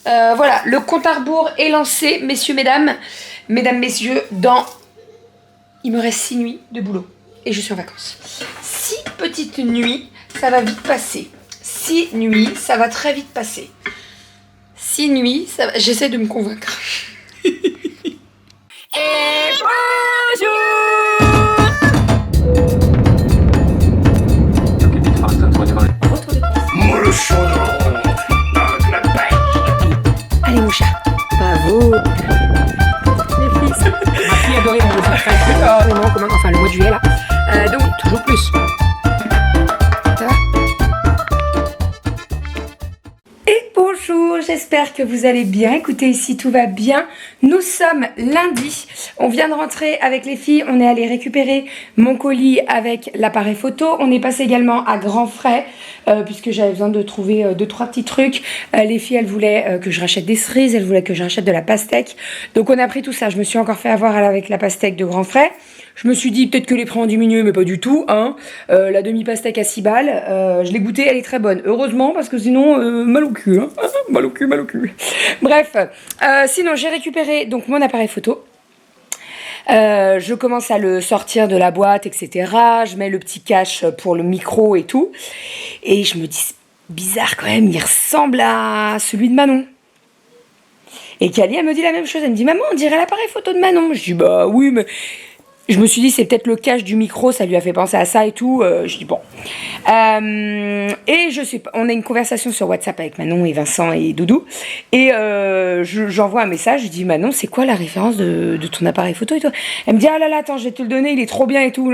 Voilà, le compte à rebours est lancé, messieurs, mesdames, messieurs, il me reste 6 nuits de boulot et je suis en vacances. 6 petites nuits, ça va vite passer. 6 nuits, ça va très vite passer. 6 nuits, j'essaie de me convaincre. Et bonjour! Allez mon chat, pas vous. Les fils. Ma fille adorait mon enfin le mois de juillet là. Donc toujours plus. Ça va? Et bonjour, j'espère que vous allez bien. Écoutez, ici tout va bien. Nous sommes lundi. On vient de rentrer avec les filles. On est allé récupérer mon colis avec l'appareil photo. On est passé également à grands frais puisque j'avais besoin de trouver 2-3 petits trucs. Les filles, elles voulaient que je rachète des cerises. Elles voulaient que je rachète de la pastèque. Donc on a pris tout ça. Je me suis encore fait avoir avec la pastèque de grands frais. Je me suis dit peut-être que les prix ont diminué, mais pas du tout. Hein. La demi-pastèque à 6 balles, je l'ai goûtée, elle est très bonne. Heureusement, parce que sinon, mal au cul. Hein. Mal au cul. Bref, sinon j'ai récupéré donc mon appareil photo. Je commence à le sortir de la boîte, etc. Je mets le petit cache pour le micro et tout. Et je me dis, c'est bizarre quand même, il ressemble à celui de Manon. Et Kali, elle me dit la même chose. Elle me dit, maman, on dirait l'appareil photo de Manon. Je dis, bah oui, mais... Je me suis dit, c'est peut-être le cache du micro, ça lui a fait penser à ça et tout. Je dis, bon. Et je sais pas, on a une conversation sur WhatsApp avec Manon et Vincent et Doudou. Et j'envoie un message, je dis, Manon, c'est quoi la référence de ton appareil photo et toi? Elle me dit, ah là là, attends, je vais te le donner, il est trop bien et tout.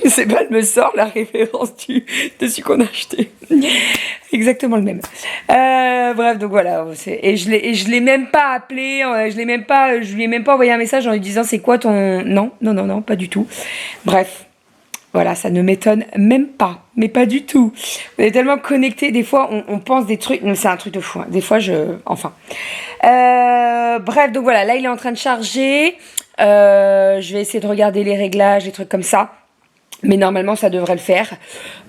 C'est pas, elle me sort la référence de celui qu'on a acheté. Exactement le même. Bref, donc voilà. Et je l'ai même pas appelé, je lui ai même pas envoyé un message en lui disant c'est quoi ton... Non, pas du tout. Bref. Voilà, ça ne m'étonne même pas, mais pas du tout. On est tellement connectés, des fois on pense des trucs, c'est un truc de fou. Hein. Des fois enfin. Bref, donc voilà, là il est en train de charger. Je vais essayer de regarder les réglages, des trucs comme ça. Mais normalement, ça devrait le faire.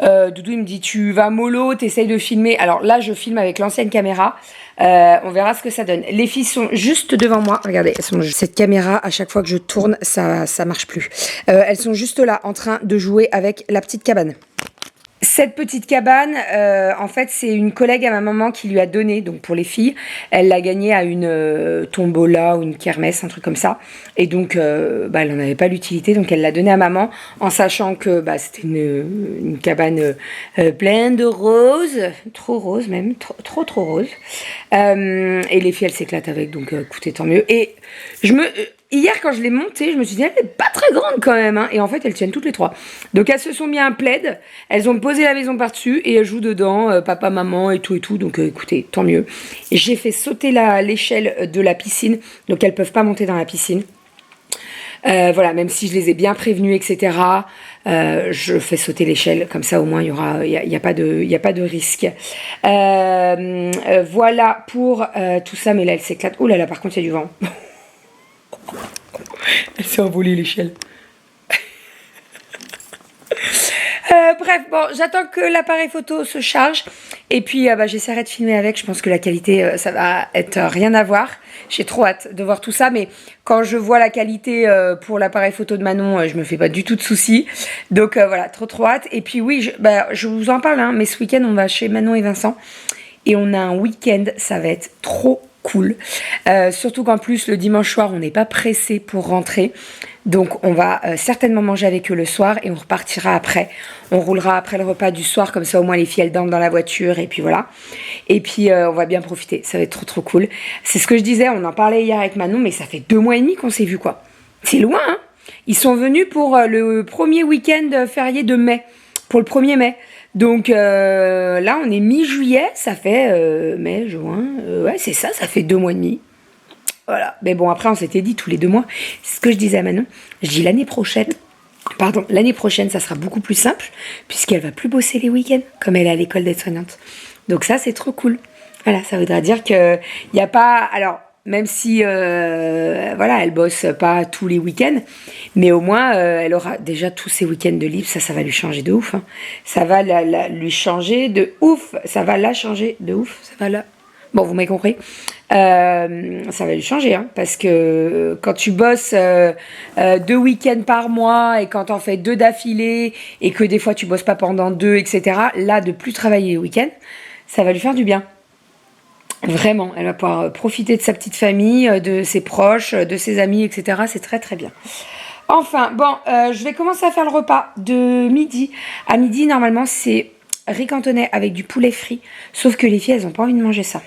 Doudou, il me dit, tu vas mollo, t'essayes de filmer. Alors là, je filme avec l'ancienne caméra. On verra ce que ça donne. Les filles sont juste devant moi. Regardez, cette caméra, à chaque fois que je tourne, ça marche plus. Elles sont juste là, en train de jouer avec la petite cabane. Cette petite cabane, en fait, c'est une collègue à ma maman qui lui a donné, donc pour les filles. Elle l'a gagnée à une tombola ou une kermesse, un truc comme ça. Et donc, elle n'en avait pas l'utilité, donc elle l'a donnée à maman, en sachant que c'était une cabane pleine de roses, trop roses même, trop roses. Et les filles, elles s'éclatent avec, donc écoutez, tant mieux. Et hier, quand je l'ai montée, je me suis dit, elle n'est pas très grande quand même. Hein. Et en fait, elles tiennent toutes les 3. Donc, elles se sont mis un plaid. Elles ont posé la maison par-dessus et elles jouent dedans, papa, maman et tout. Donc, écoutez, tant mieux. Et j'ai fait sauter l'échelle de la piscine. Donc, elles ne peuvent pas monter dans la piscine. Voilà, même si je les ai bien prévenues, etc. Je fais sauter l'échelle. Comme ça, au moins, il n'y a pas de risque. Voilà pour tout ça. Mais là, elle s'éclate. Oh là là, par contre, il y a du vent. Elle s'est envolée l'échelle. Bref, bon, j'attends que l'appareil photo se charge. Et puis, j'essaierai de filmer avec. Je pense que la qualité, ça va être rien à voir. J'ai trop hâte de voir tout ça. Mais quand je vois la qualité pour l'appareil photo de Manon, je me fais pas du tout de soucis. Donc, voilà, trop hâte. Et puis, oui, je vous en parle. Hein, mais ce week-end, on va chez Manon et Vincent. Et on a un week-end. Ça va être trop cool. Surtout qu'en plus, le dimanche soir, on n'est pas pressé pour rentrer. Donc, on va certainement manger avec eux le soir et on repartira après. On roulera après le repas du soir, comme ça, au moins, les filles, elles dorment dans la voiture et puis voilà. Et puis, on va bien profiter. Ça va être trop cool. C'est ce que je disais, on en parlait hier avec Manon, mais ça fait 2 mois et demi qu'on s'est vu, quoi. C'est loin, hein. Ils sont venus pour le premier week-end férié de mai, pour le 1er mai. Donc là, on est mi-juillet, ça fait mai, juin, ouais, c'est ça, ça fait 2 mois et demi. Voilà, mais bon, après, on s'était dit tous les 2 mois, c'est ce que je disais à Manon, je dis l'année prochaine, ça sera beaucoup plus simple, puisqu'elle va plus bosser les week-ends, comme elle est à l'école d'aide-soignante. Donc ça, c'est trop cool. Voilà, ça voudra dire qu'il n'y a pas... Alors, même si elle bosse pas tous les week-ends, mais au moins elle aura déjà tous ses week-ends de libre. Ça va lui changer de ouf. Hein. Ça va lui changer de ouf. Ça va la changer de ouf. Ça va la... Bon, vous m'avez compris. Ça va lui changer, hein, parce que quand tu bosses 2 week-ends par mois et quand t'en fais 2 d'affilée et que des fois tu bosses pas pendant 2, etc. Là, de plus travailler les week-ends, ça va lui faire du bien. Vraiment, elle va pouvoir profiter de sa petite famille, de ses proches, de ses amis, etc. C'est très très bien. Enfin, bon, je vais commencer à faire le repas de midi. À midi, normalement, c'est riz cantonais avec du poulet frit. Sauf que les filles, elles n'ont pas envie de manger ça.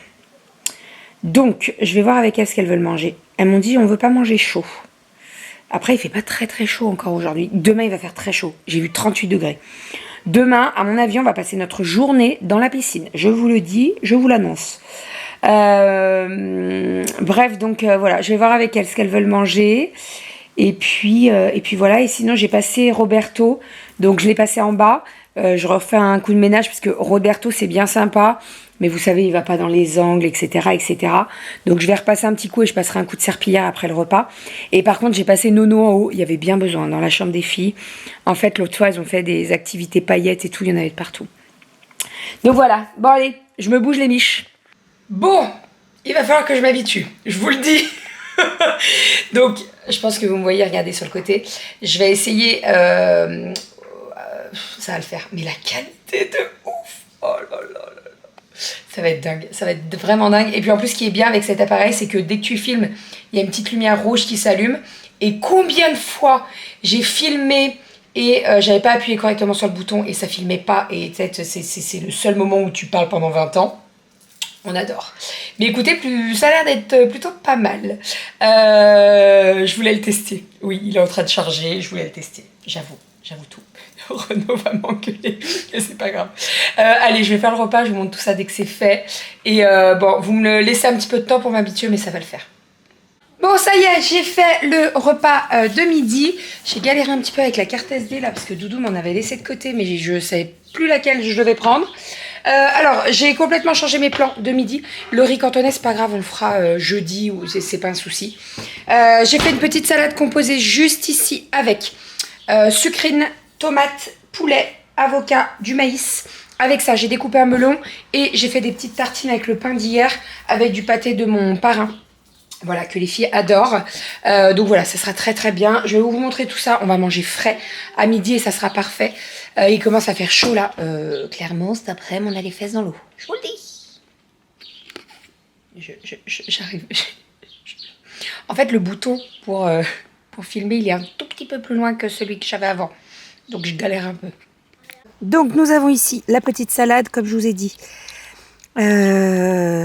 Donc, je vais voir avec elles ce qu'elles veulent manger. Elles m'ont dit, on veut pas manger chaud. Après, il fait pas très très chaud encore aujourd'hui. Demain, il va faire très chaud. J'ai vu 38 degrés. Demain, à mon avis, on va passer notre journée dans la piscine. Je vous le dis, je vous l'annonce. Bref, donc voilà, je vais voir avec elles ce qu'elles veulent manger. Et puis voilà. Et sinon, j'ai passé Roberto. Donc, je l'ai passé en bas. Je refais un coup de ménage parce que Roberto, c'est bien sympa. Mais vous savez, il va pas dans les angles, etc., etc. Donc, je vais repasser un petit coup et je passerai un coup de serpillière après le repas. Et par contre, j'ai passé Nono en haut. Il y avait bien besoin dans la chambre des filles. En fait, l'autre fois, elles ont fait des activités paillettes et tout. Il y en avait de partout. Donc voilà. Bon, allez, je me bouge les miches. Bon, il va falloir que je m'habitue. Je vous le dis. Donc, je pense que vous me voyez regarder sur le côté. Je vais essayer... ça va le faire. Mais la qualité de ouf. Oh là là là. Ça va être dingue, ça va être vraiment dingue. Et puis en plus, ce qui est bien avec cet appareil, c'est que dès que tu filmes, il y a une petite lumière rouge qui s'allume. Et combien de fois j'ai filmé et j'avais pas appuyé correctement sur le bouton et ça filmait pas. Et c'est le seul moment où tu parles pendant 20 ans. On adore. Mais écoutez, ça a l'air d'être plutôt pas mal. Je voulais le tester. Oui, il est en train de charger, je voulais le tester. J'avoue tout. Renaud va m'engueuler, mais c'est pas grave. Allez, je vais faire le repas, je vous montre tout ça dès que c'est fait. Et bon, vous me laissez un petit peu de temps pour m'habituer, mais ça va le faire. Bon, ça y est, j'ai fait le repas de midi. J'ai galéré un petit peu avec la carte SD là, parce que Doudou m'en avait laissé de côté, mais je savais plus laquelle je devais prendre. Alors, j'ai complètement changé mes plans de midi. Le riz cantonais, c'est pas grave, on le fera jeudi, ou c'est pas un souci. J'ai fait une petite salade composée juste ici avec sucrine, tomate, poulet, avocat, du maïs. Avec ça, j'ai découpé un melon et j'ai fait des petites tartines avec le pain d'hier avec du pâté de mon parrain. Voilà, que les filles adorent. Donc voilà, ça sera très très bien. Je vais vous montrer tout ça. On va manger frais à midi et ça sera parfait. Il commence à faire chaud là. Clairement, cet après-midi, on a les fesses dans l'eau. Je vous le dis. J'arrive. En fait, le bouton pour filmer, il est un tout petit peu plus loin que celui que j'avais avant. Donc je galère un peu. Donc nous avons ici la petite salade, comme je vous ai dit.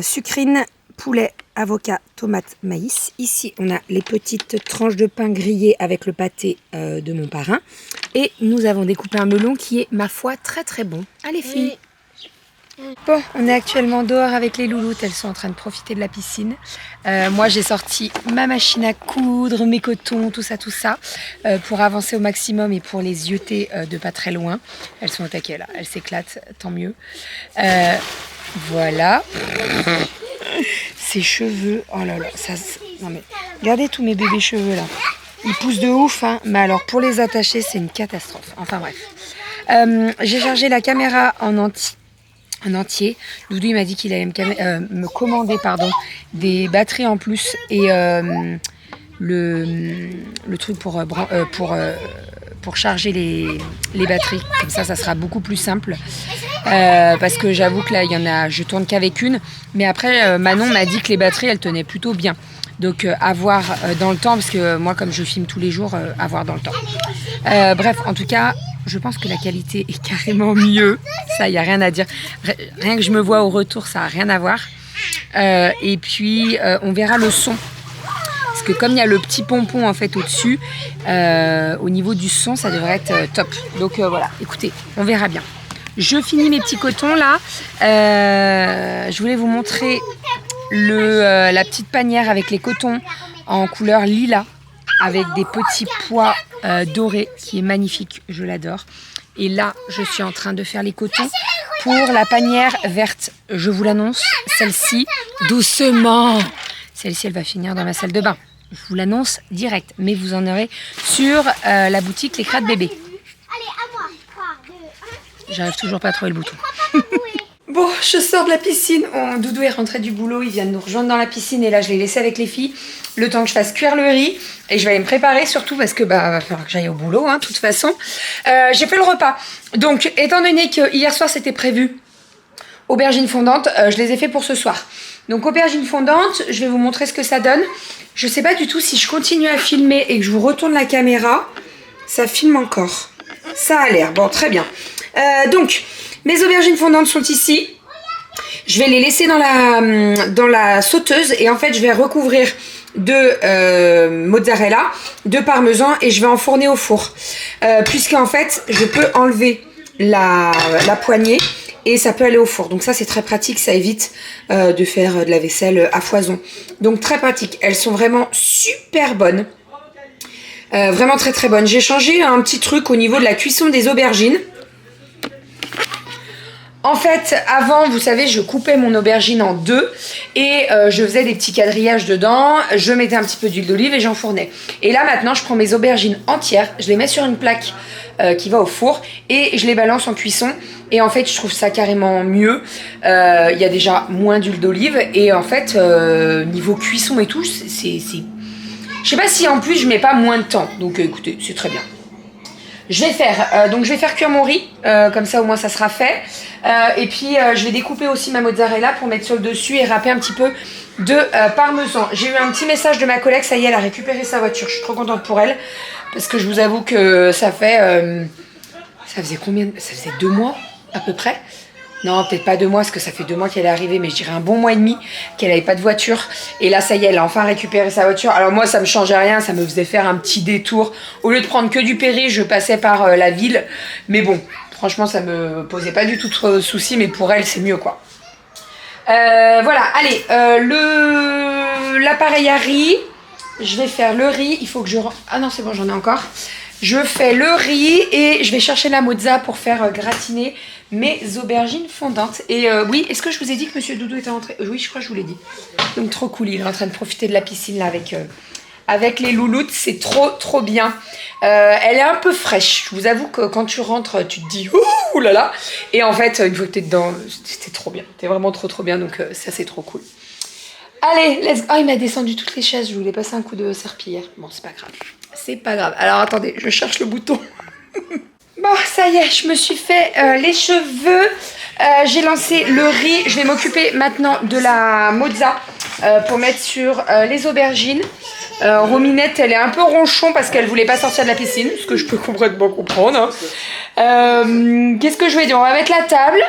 Sucrine, poulet, avocat, tomate, maïs. Ici, on a les petites tranches de pain grillées avec le pâté de mon parrain. Et nous avons découpé un melon qui est, ma foi, très très bon. Allez filles. Oui. Bon, on est actuellement dehors avec les louloutes, elles sont en train de profiter de la piscine. Moi j'ai sorti ma machine à coudre, mes cotons, tout ça, pour avancer au maximum et pour les zioter de pas très loin. Elles sont au taquet là, elles s'éclatent, tant mieux. Voilà. Ces cheveux, oh là là, ça... Non mais, regardez tous mes bébés cheveux là. Ils poussent de ouf, hein, mais alors pour les attacher c'est une catastrophe. Enfin bref. J'ai chargé la caméra en entier. Doudou il m'a dit qu'il allait me commander des batteries en plus et le truc pour charger les batteries. Comme ça sera beaucoup plus simple. Parce que j'avoue que là, je tourne qu'avec une. Mais après, Manon m'a dit que les batteries, elles tenaient plutôt bien. Donc, à voir dans le temps, parce que moi, comme je filme tous les jours, à voir dans le temps. Bref, en tout cas, je pense que la qualité est carrément mieux. Ça, il n'y a rien à dire. Rien que je me vois au retour, ça n'a rien à voir. Et puis, on verra le son. Parce que comme il y a le petit pompon en fait au-dessus, au niveau du son, ça devrait être top. Donc voilà, écoutez, on verra bien. Je finis mes petits cotons là. Je voulais vous montrer la petite panière avec les cotons en couleur lilas, avec des petits pois dorés, qui est magnifique, je l'adore. Et là, je suis en train de faire les cotons pour la panière verte. Je vous l'annonce, celle-ci, doucement. Celle-ci, elle va finir dans ma salle de bain. Je vous l'annonce direct, mais vous en aurez sur la boutique Les Crêtes Bébés. J'arrive toujours pas à trouver le bouton. Bon, je sors de la piscine. Doudou est rentré du boulot, il vient de nous rejoindre dans la piscine et là je l'ai laissé avec les filles. Le temps que je fasse cuire le riz et je vais aller me préparer surtout parce que va falloir que j'aille au boulot, de toute façon. J'ai fait le repas. Donc, étant donné que hier soir c'était prévu aubergines fondantes, je les ai fait pour ce soir. Donc, aubergines fondantes, je vais vous montrer ce que ça donne. Je sais pas du tout si je continue à filmer et que je vous retourne la caméra. Ça filme encore. Ça a l'air. Bon, très bien. Donc, mes aubergines fondantes sont ici. Je vais les laisser dans la sauteuse et en fait, je vais recouvrir de mozzarella, de parmesan et je vais enfourner au four. Puisqu'en fait, je peux enlever la poignée et ça peut aller au four. Donc ça, c'est très pratique. Ça évite de faire de la vaisselle à foison. Donc très pratique. Elles sont vraiment super bonnes. Vraiment très très bonnes. J'ai changé un petit truc au niveau de la cuisson des aubergines. En fait, avant, vous savez, je coupais mon aubergine en deux et je faisais des petits quadrillages dedans. Je mettais un petit peu d'huile d'olive et j'enfournais. Et là, maintenant, je prends mes aubergines entières, je les mets sur une plaque qui va au four et je les balance en cuisson. Et en fait, je trouve ça carrément mieux. Il y a déjà moins d'huile d'olive et en fait, niveau cuisson et tout, c'est... Je sais pas si en plus, je mets pas moins de temps. Donc, écoutez, c'est très bien. Je vais faire cuire mon riz, comme ça au moins ça sera fait. Et puis je vais découper aussi ma mozzarella pour mettre sur le dessus et râper un petit peu de parmesan. J'ai eu un petit message de ma collègue, ça y est, elle a récupéré sa voiture. Je suis trop contente pour elle parce que je vous avoue que ça faisait combien? Ça faisait 2 mois à peu près. Non, peut-être pas 2 mois, parce que ça fait 2 mois qu'elle est arrivée, mais je dirais un bon mois et demi qu'elle n'avait pas de voiture. Et là, ça y est, elle a enfin récupéré sa voiture. Alors moi, ça me changeait rien, ça me faisait faire un petit détour. Au lieu de prendre que du périph', je passais par la ville. Mais bon, franchement, ça me posait pas du tout de soucis, mais pour elle, c'est mieux, quoi. Voilà, allez, l'appareil à riz. Je vais faire le riz, il faut que je... Ah non, c'est bon, j'en ai encore. Je fais le riz et je vais chercher la mozza pour faire gratiner mes aubergines fondantes. Et oui, est-ce que je vous ai dit que Monsieur Doudou était rentré? Oui, je crois que je vous l'ai dit. Donc trop cool, il est en train de profiter de la piscine là avec les louloutes. C'est trop bien. Elle est un peu fraîche. Je vous avoue que quand tu rentres, tu te dis ouh là là. Et en fait, une fois que tu es dedans, c'est trop bien. T'es vraiment trop bien. Donc ça, c'est trop cool. Allez, let's go. Oh, il m'a descendu toutes les chaises. Je voulais passer un coup de serpillière. Bon, c'est pas grave. C'est pas grave. Alors, attendez, je cherche le bouton. Bon, ça y est, je me suis fait les cheveux. J'ai lancé le riz. Je vais m'occuper maintenant de la mozza pour mettre sur les aubergines. Rominette, elle est un peu ronchon parce qu'elle voulait pas sortir de la piscine. Ce que je peux complètement comprendre. Qu'est-ce que je vais dire? On va mettre la table.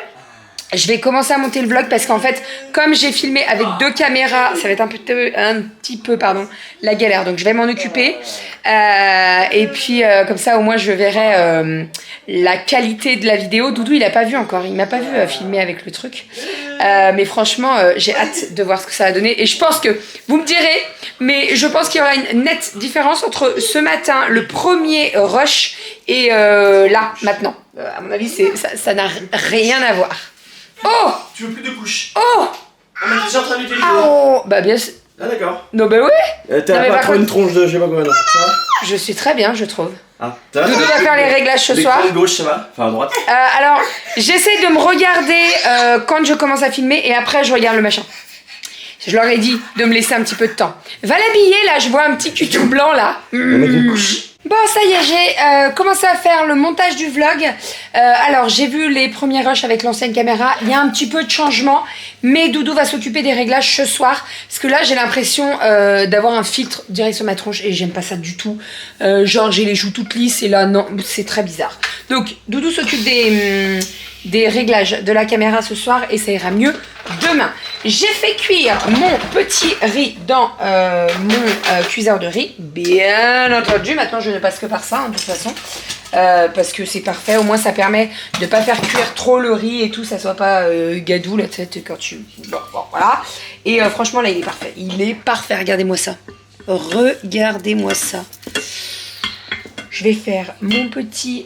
Je vais commencer à monter le vlog parce qu'en fait, comme j'ai filmé avec 2 caméras, ça va être un petit peu la galère. Donc, je vais m'en occuper. Et puis, comme ça, au moins, je verrai la qualité de la vidéo. Doudou, il n'a pas vu encore. Il m'a pas vu filmer avec le truc. Mais franchement, j'ai hâte de voir ce que ça va donner. Et je pense que, vous me direz, mais je pense qu'il y aura une nette différence entre ce matin, le premier rush, et là, maintenant. À mon avis, ça n'a rien à voir. Oh! Tu veux plus de couches? Oh! On est déjà en train d'utiliser. Oh! Bah bien sûr. Ah d'accord. Non bah ouais! T'as pas trop une tronche de je sais pas quoi, non? Ça va? Je suis très bien, je trouve. Ah, ça va? Doudou va faire les réglages ce soir. L'écran de gauche, ça va? Enfin à droite. Alors, j'essaie de me regarder quand je commence à filmer et après je regarde le machin. Je leur ai dit de me laisser un petit peu de temps. Va l'habiller là, je vois un petit cul tout blanc là. Bon, ça y est, j'ai commencé à faire le montage du vlog. Alors, j'ai vu les premiers rushs avec l'ancienne caméra. Il y a un petit peu de changement, mais Doudou va s'occuper des réglages ce soir. Parce que là, j'ai l'impression d'avoir un filtre direct sur ma tronche et j'aime pas ça du tout. Genre, j'ai les joues toutes lisses et là, non, c'est très bizarre. Donc, Doudou s'occupe des réglages de la caméra ce soir et ça ira mieux demain. J'ai fait cuire mon petit riz dans mon cuiseur de riz, bien entendu. Maintenant, je ne passe que par ça, de toute façon, parce que c'est parfait. Au moins, ça permet de ne pas faire cuire trop le riz et tout, ça soit pas gadou, la tête, quand tu... Bon, voilà. Et franchement, là, il est parfait. Il est parfait, regardez-moi ça. Regardez-moi ça. Je vais faire mon petit...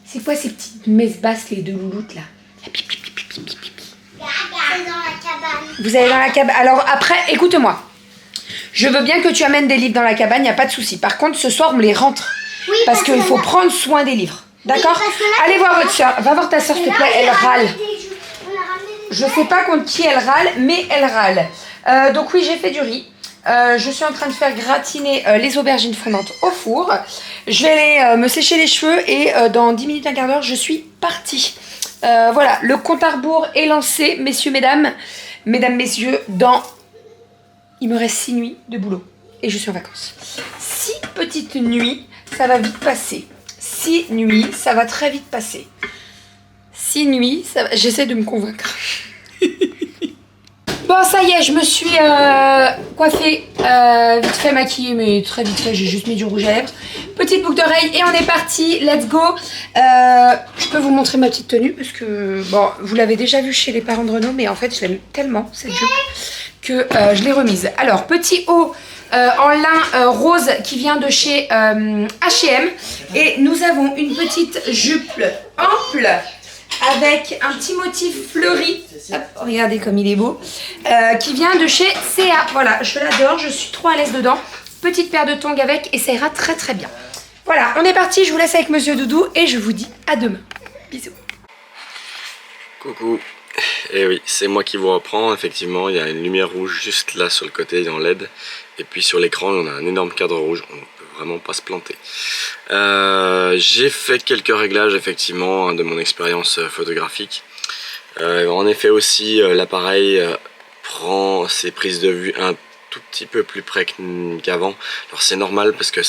C'est quoi ces petites messes basses, les 2 louloutes, là? Dans la cabane. Vous allez dans la cabane. Alors après, écoute-moi. Je veux bien que tu amènes des livres dans la cabane, il n'y a pas de souci. Par contre, ce soir, on me les rentre. Oui, parce qu'il faut prendre soin des livres. D'accord? Allez voir votre soeur. Va voir ta soeur, s'il te plaît, elle râle. Je sais pas contre qui elle râle, mais elle râle. Donc oui, j'ai fait du riz. Je suis en train de faire gratiner les aubergines fondantes au four. Je vais aller me sécher les cheveux et dans 10 minutes, un quart d'heure, je suis partie. Voilà, le compte à rebours est lancé, messieurs, mesdames. Mesdames, messieurs, il me reste 6 nuits de boulot et je suis en vacances. 6 petites nuits, ça va vite passer. 6 nuits, ça va très vite passer. 6 nuits, j'essaie de me convaincre. Bon, ça y est, je me suis coiffée, vite fait maquillée, mais très vite fait, j'ai juste mis du rouge à lèvres. Petite boucle d'oreille et on est parti, let's go. Je peux vous montrer ma petite tenue parce que, bon, vous l'avez déjà vue chez les parents de Renaud, mais en fait, je l'aime tellement, cette jupe, que je l'ai remise. Alors, petit haut en lin rose qui vient de chez H&M. Et nous avons une petite jupe ample avec un petit motif fleuri. Hop, regardez comme il est beau. Qui vient de chez CA. Voilà, je l'adore, je suis trop à l'aise dedans. Petite paire de tongs avec et ça ira très très bien. Voilà, on est parti, je vous laisse avec Monsieur Doudou et je vous dis à demain. Bisous. Coucou. Et oui, c'est moi qui vous reprends. Effectivement, il y a une lumière rouge juste là sur le côté en LED. Et puis sur l'écran, on a un énorme cadre rouge. On ne peut vraiment pas se planter. J'ai fait quelques réglages effectivement de mon expérience photographique. En effet aussi, l'appareil prend ses prises de vue un tout petit peu plus près qu'avant. Alors c'est normal parce que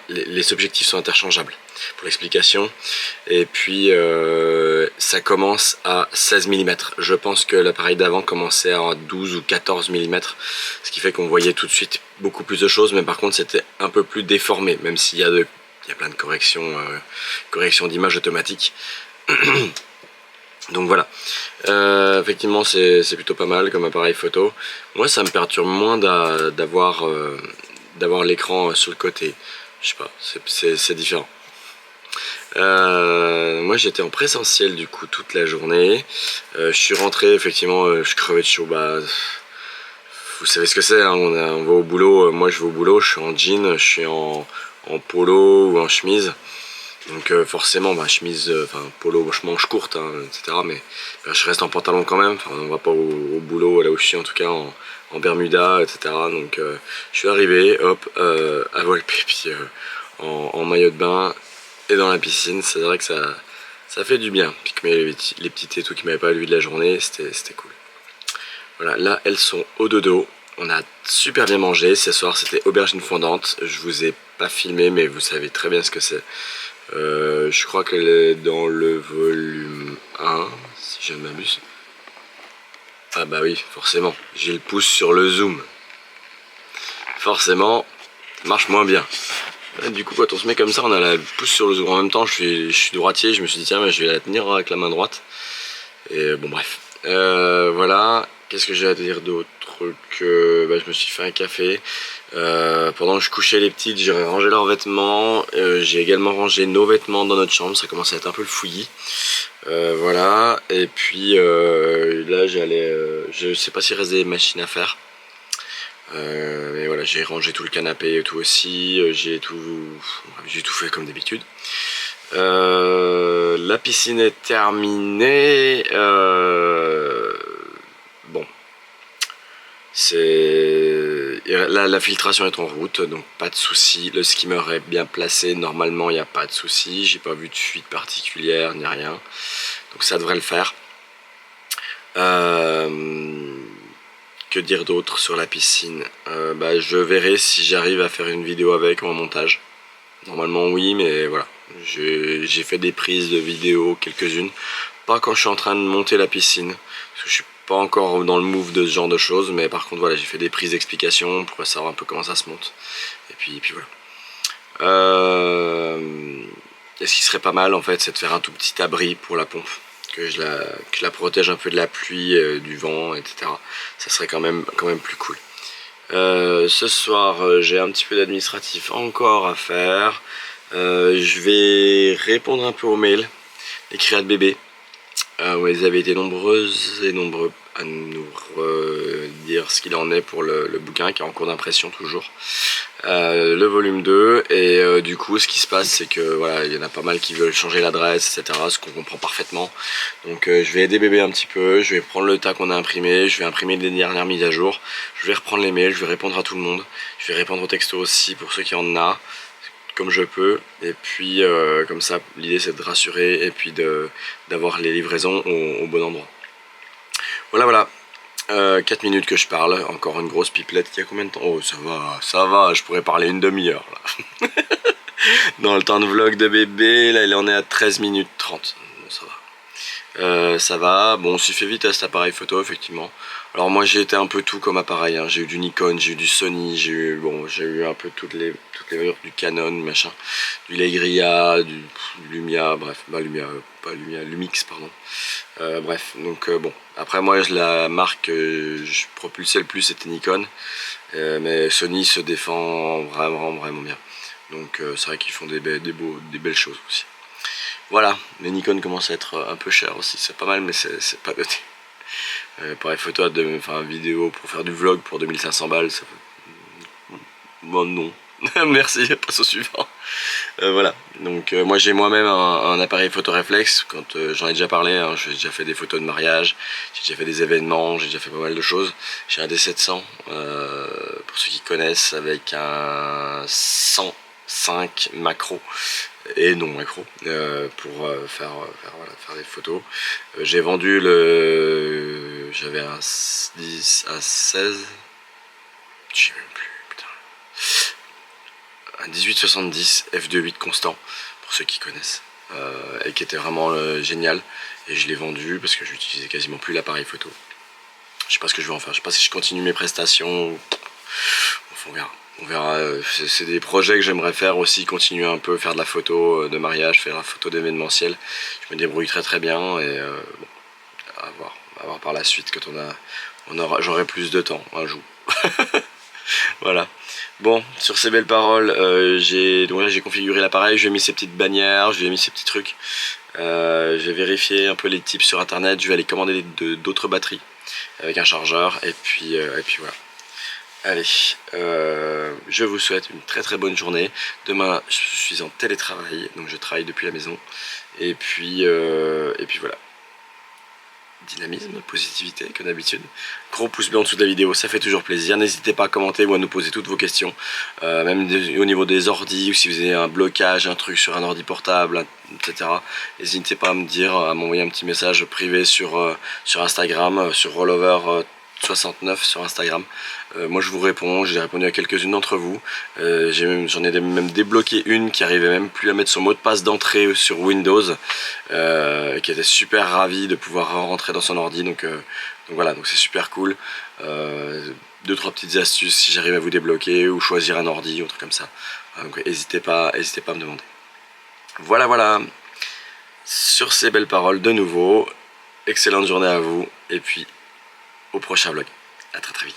les objectifs sont interchangeables pour l'explication. Et puis ça commence à 16 mm. Je pense que l'appareil d'avant commençait à 12 ou 14 mm, ce qui fait qu'on voyait tout de suite beaucoup plus de choses, mais par contre c'était un peu plus déformé, même s'il y a plein de corrections d'image automatiques. Donc voilà, effectivement c'est plutôt pas mal comme appareil photo. Moi ça me perturbe moins d'avoir l'écran sur le côté. Je sais pas, c'est différent. Moi j'étais en présentiel du coup toute la journée. Je suis rentré, effectivement je crevais de chaud. Bah, vous savez ce que c'est, hein, on va au boulot. Moi je vais au boulot, je suis en jean, je suis en polo ou en chemise. Donc forcément, chemise, polo, manche courte, hein, etc. Mais je reste en pantalon quand même. On va pas au boulot, là où je suis en tout cas, en Bermuda, etc. Donc je suis arrivé, hop, à Volpé, puis en maillot de bain et dans la piscine. C'est vrai que ça fait du bien. Puis que les petites et tout qui m'avaient pas vu de la journée, c'était cool. Voilà, là elles sont au dodo. On a super bien mangé. Ce soir c'était aubergine fondante. Je vous ai pas filmé, mais vous savez très bien ce que c'est. Je crois qu'elle est dans le volume 1, si je ne m'abuse. Ah bah oui, forcément, j'ai le pouce sur le zoom. Forcément, ça marche moins bien. Du coup, quand on se met comme ça, on a le pouce sur le zoom. En même temps, je suis droitier, je me suis dit tiens, je vais la tenir avec la main droite. Et bon bref, voilà. Qu'est-ce que j'ai à dire d'autre que je me suis fait un café. Pendant que je couchais les petites, j'ai rangé leurs vêtements. J'ai également rangé nos vêtements dans notre chambre. Ça commence à être un peu le fouillis. Voilà. Et puis là, je sais pas s'il reste des machines à faire. Mais voilà, j'ai rangé tout le canapé et tout aussi. J'ai tout fait comme d'habitude. La piscine est terminée. Bon, la filtration est en route, donc pas de souci. Le skimmer est bien placé, normalement il n'y a pas de souci. J'ai pas vu de fuite particulière ni rien, donc ça devrait le faire. Que dire d'autre sur la piscine? Je verrai si j'arrive à faire une vidéo avec en montage. Normalement oui, mais voilà, j'ai fait des prises de vidéo, quelques-unes. Pas quand je suis en train de monter la piscine, parce que je suis pas encore dans le move de ce genre de choses, mais par contre voilà, j'ai fait des prises d'explication pour savoir un peu comment ça se monte. Et puis voilà. Et ce qui serait pas mal en fait, c'est de faire un tout petit abri pour la pompe, que je la protège un peu de la pluie, du vent, etc. Ça serait quand même plus cool. Ce soir j'ai un petit peu d'administratif encore à faire. Je vais répondre un peu aux mails, les créas de bébés. Ils avaient été nombreuses et nombreux à nous redire ce qu'il en est pour le bouquin qui est en cours d'impression toujours. Le volume 2 et du coup ce qui se passe c'est que voilà, il y en a pas mal qui veulent changer l'adresse, etc., ce qu'on comprend parfaitement. Donc je vais aider bébé un petit peu, je vais prendre le tas qu'on a imprimé, je vais imprimer les dernières mises à jour, je vais reprendre les mails, je vais répondre à tout le monde, je vais répondre aux textos aussi pour ceux qui en ont comme je peux, et puis comme ça l'idée c'est de rassurer et puis d'avoir les livraisons au bon endroit. Voilà. 4 minutes que je parle, encore une grosse pipelette. Il y a combien de temps? Oh ça va, je pourrais parler une demi-heure là. Dans le temps de vlog de bébé, là il en est à 13 minutes 30, bon, ça va. Ça va, bon on s'y fait vite à cet appareil photo effectivement. Alors moi j'ai été un peu tout comme appareil, hein. J'ai eu du Nikon, j'ai eu du Sony, j'ai eu un peu toutes les valeurs, du Canon, machin, du Legria, du Lumia, bref, Lumix pardon. Bref, donc bon, après moi la marque que je propulsais le plus c'était Nikon, mais Sony se défend vraiment bien. Donc c'est vrai qu'ils font des belles choses aussi. Voilà, les Nikon commencent à être un peu chers aussi, c'est pas mal mais c'est pas noté. Pareil photo, enfin vidéo pour faire du vlog pour 2500 balles, ça fait... Bon non, merci, passe au suivant. Voilà, donc moi j'ai moi-même un appareil photo réflexe, quand j'en ai déjà parlé, hein, j'ai déjà fait des photos de mariage, j'ai déjà fait des événements, j'ai déjà fait pas mal de choses. J'ai un D700, pour ceux qui connaissent, avec un 105 macro et non macro pour faire des photos. J'ai vendu j'avais un 10 à 16, je sais même plus, putain, un 1870 f2.8 constant pour ceux qui connaissent, et qui était vraiment génial, et je l'ai vendu parce que j'utilisais quasiment plus l'appareil photo. Je sais pas ce que je vais en faire, je sais pas si je continue mes prestations, enfin, on verra, c'est des projets que j'aimerais faire aussi, continuer un peu, faire de la photo de mariage, faire la photo d'événementiel. Je me débrouille très bien, et bon, à voir par la suite quand j'aurai plus de temps un jour. Voilà. Bon, sur ces belles paroles, j'ai configuré l'appareil, j'ai mis ces petites bannières, j'ai mis ces petits trucs. J'ai vérifié un peu les tips sur internet, je vais aller commander d'autres batteries avec un chargeur, et puis voilà. Allez, je vous souhaite une très bonne journée. Demain, je suis en télétravail, donc je travaille depuis la maison. Et puis voilà. Dynamisme, positivité, comme d'habitude. Gros pouce bleu en dessous de la vidéo, ça fait toujours plaisir. N'hésitez pas à commenter ou à nous poser toutes vos questions. Même au niveau des ordis, ou si vous avez un blocage, un truc sur un ordi portable, etc. N'hésitez pas à me dire, à m'envoyer un petit message privé sur Instagram, sur Rollover 69 sur Instagram. Moi je vous réponds, j'ai répondu à quelques-unes d'entre vous. J'en ai même débloqué une qui arrivait même plus à mettre son mot de passe d'entrée sur Windows, qui était super ravi de pouvoir rentrer dans son ordi, donc voilà, donc c'est super cool. 2-3 petites astuces si j'arrive à vous débloquer, ou choisir un ordi ou un truc comme ça. Donc n'hésitez pas à me demander. Voilà. Sur ces belles paroles de nouveau, excellente journée à vous, et puis au prochain vlog. À très vite.